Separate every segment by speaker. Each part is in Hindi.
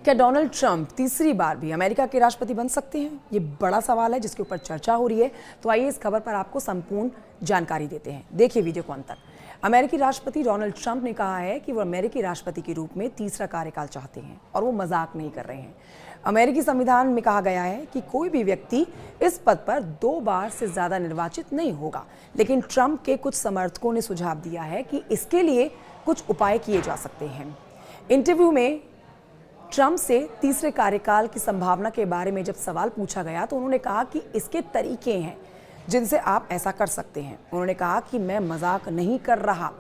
Speaker 1: क्या डोनाल्ड ट्रंप तीसरी बार भी अमेरिका के राष्ट्रपति बन सकते हैं? ये बड़ा सवाल है जिसके ऊपर चर्चा हो रही है। तो आइए इस खबर पर आपको संपूर्ण जानकारी देते हैं। देखिए वीडियो को अंत तक। अमेरिकी राष्ट्रपति डोनाल्ड ट्रंप ने कहा है कि वो अमेरिकी राष्ट्रपति के रूप में तीसरा कार्यकाल चाहते हैं और वो मजाक नहीं कर रहे हैं। अमेरिकी संविधान में कहा गया है कि कोई भी व्यक्ति इस पद पर 2 बार से ज्यादा निर्वाचित नहीं होगा, लेकिन ट्रंप के कुछ समर्थकों ने सुझाव दिया है कि इसके लिए कुछ उपाय किए जा सकते हैं। इंटरव्यू में ट्रंप से तीसरे कार्यकाल की संभावना के बारे में जब सवाल पूछा गया तो उन्होंने कहा कि इसके तरीके हैं जिनसे आप ऐसा कर सकते हैं। उन्होंने कहा कि मैं मजाक नहीं कर रहा,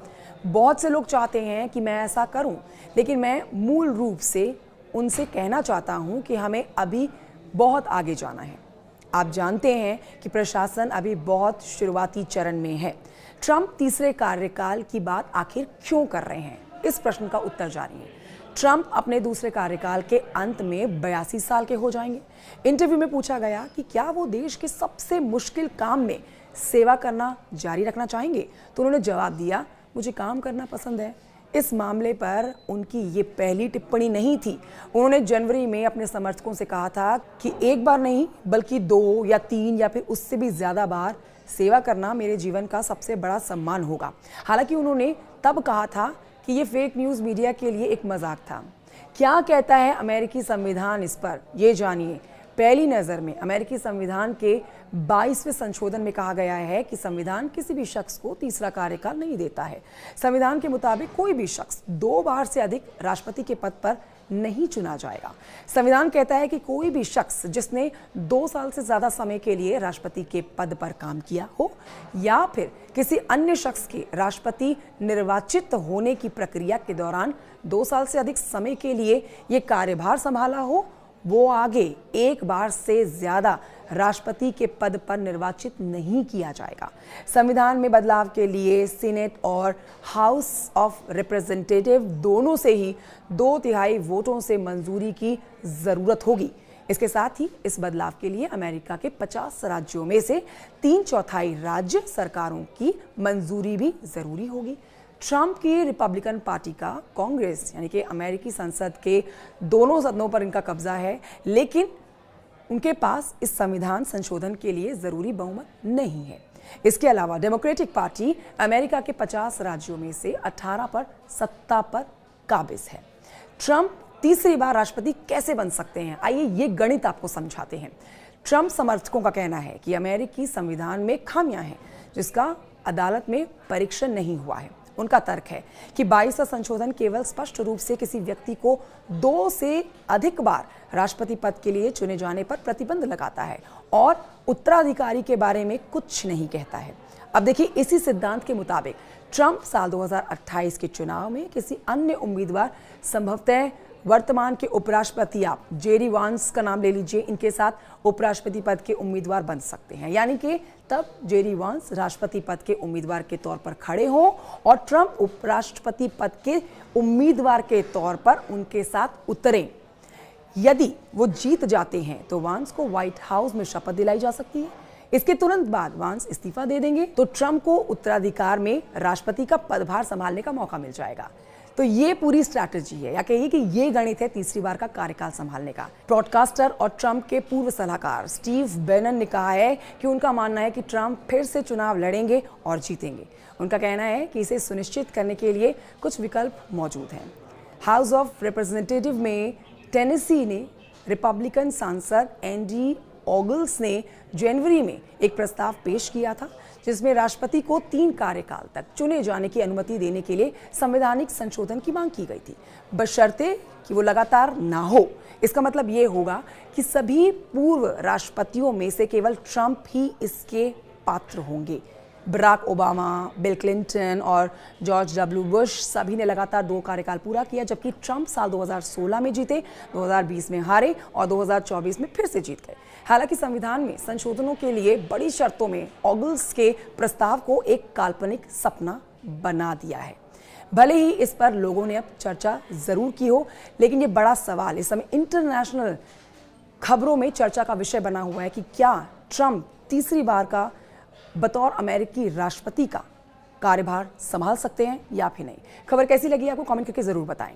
Speaker 1: बहुत से लोग चाहते हैं कि मैं ऐसा करूं, लेकिन मैं मूल रूप से उनसे कहना चाहता हूं कि हमें अभी बहुत आगे जाना है। आप जानते हैं कि प्रशासन अभी बहुत शुरुआती चरण में है। ट्रंप तीसरे कार्यकाल की बात आखिर क्यों कर रहे हैं, इस प्रश्न का उत्तर जानिए। ट्रंप अपने दूसरे कार्यकाल के अंत में 82 साल के हो जाएंगे। इंटरव्यू में पूछा गया कि क्या वो देश के सबसे मुश्किल काम में सेवा करना जारी रखना चाहेंगे, तो उन्होंने जवाब दिया, मुझे काम करना पसंद है। इस मामले पर उनकी ये पहली टिप्पणी नहीं थी। उन्होंने जनवरी में अपने समर्थकों से कहा था कि एक बार नहीं बल्कि 2 या 3 या फिर उससे भी ज्यादा बार सेवा करना मेरे जीवन का सबसे बड़ा सम्मान होगा। हालांकि उन्होंने तब कहा था कि ये फेक न्यूज़ मीडिया के लिए एक मजाक था। क्या कहता है अमेरिकी संविधान इस पर, ये जानिए। पहली नज़र में अमेरिकी संविधान के 22वें संशोधन में कहा गया है कि संविधान किसी भी शख्स को तीसरा कार्यकाल नहीं देता है। संविधान के मुताबिक कोई भी शख्स 2 बार से अधिक राष्ट्रपति के पद पर नहीं चुना जाएगा। संविधान कहता है कि कोई भी शख्स जिसने 2 साल से ज्यादा समय के लिए राष्ट्रपति के पद पर काम किया हो या फिर किसी अन्य शख्स के राष्ट्रपति निर्वाचित होने की प्रक्रिया के दौरान 2 साल से अधिक समय के लिए ये कार्यभार संभाला हो, वो आगे एक बार से ज्यादा राष्ट्रपति के पद पर निर्वाचित नहीं किया जाएगा। संविधान में बदलाव के लिए सीनेट और हाउस ऑफ रिप्रेजेंटेटिव दोनों से ही 2/3 वोटों से मंजूरी की जरूरत होगी। इसके साथ ही इस बदलाव के लिए अमेरिका के 50 राज्यों में से 3/4 राज्य सरकारों की मंजूरी भी जरूरी होगी। ट्रंप की रिपब्लिकन पार्टी का कांग्रेस यानी कि अमेरिकी संसद के दोनों सदनों पर इनका कब्जा है, लेकिन उनके पास इस संविधान संशोधन के लिए जरूरी बहुमत नहीं है। इसके अलावा डेमोक्रेटिक पार्टी अमेरिका के 50 राज्यों में से 18 पर सत्ता पर काबिज है। ट्रंप तीसरी बार राष्ट्रपति कैसे बन सकते हैं, आइए ये गणित आपको समझाते हैं। ट्रंप समर्थकों का कहना है कि अमेरिकी संविधान में खामियां हैं जिसका अदालत में परीक्षण नहीं हुआ है। उनका तर्क है कि 22वां संशोधन केवल स्पष्ट रूप से किसी व्यक्ति को 2 से अधिक बार राष्ट्रपति पद के लिए चुने जाने पर प्रतिबंध लगाता है और उत्तराधिकारी के बारे में कुछ नहीं कहता है। अब देखिए, इसी सिद्धांत के मुताबिक ट्रंप साल 2028 के चुनाव में किसी अन्य उम्मीदवार, संभवतः वर्तमान के उपराष्ट्रपति, आप जेडी वांस का नाम ले लीजिए, इनके साथ उपराष्ट्रपति पद के उम्मीदवार बन सकते हैं। यानी कि तब जेडी वांस राष्ट्रपति पद के उम्मीदवार के तौर पर खड़े हों और ट्रंप उपराष्ट्रपति पद के उम्मीदवार के तौर पर उनके साथ उतरें। यदि वो जीत जाते हैं तो वांस को व्हाइट हाउस में शपथ दिलाई जा सकती है। इसके तुरंत बाद वांस इस्तीफा दे देंगे तो ट्रंप को उत्तराधिकार में राष्ट्रपति का पदभार संभालने का मौका मिल जाएगा। तो ये पूरी स्ट्रैटेजी है, या कहिए कि ये गणित है तीसरी बार का कार्यकाल संभालने का। ब्रॉडकास्टर और ट्रंप के पूर्व सलाहकार स्टीव बैनन ने कहा है कि उनका मानना है कि ट्रंप फिर से चुनाव लड़ेंगे और जीतेंगे। उनका कहना है कि इसे सुनिश्चित करने के लिए कुछ विकल्प मौजूद हैं। हाउस ऑफ रिप्रेजेंटेटिव में टेनेसी ने रिपब्लिकन सांसद एंडी ऑगल्स ने जनवरी में एक प्रस्ताव पेश किया था जिसमें राष्ट्रपति को 3 कार्यकाल तक चुने जाने की अनुमति देने के लिए संवैधानिक संशोधन की मांग की गई थी, बशर्ते कि वो लगातार ना हो। इसका मतलब ये होगा कि सभी पूर्व राष्ट्रपतियों में से केवल ट्रंप ही इसके पात्र होंगे। बराक ओबामा, बिल क्लिंटन और जॉर्ज डब्ल्यू बुश सभी ने लगातार 2 कार्यकाल पूरा किया, जबकि ट्रंप साल 2016 में जीते, 2020 में हारे और 2024 में फिर से जीत गए। हालांकि संविधान में संशोधनों के लिए बड़ी शर्तों में ऑगल्स के प्रस्ताव को एक काल्पनिक सपना बना दिया है। भले ही इस पर लोगों ने अब चर्चा जरूर की हो, लेकिन ये बड़ा सवाल इस समय इंटरनेशनल खबरों में चर्चा का विषय बना हुआ है कि क्या ट्रंप तीसरी बार का बतौर अमेरिकी राष्ट्रपति का कार्यभार संभाल सकते हैं या फिर नहीं। खबर कैसी लगी आपको कमेंट करके जरूर बताएं।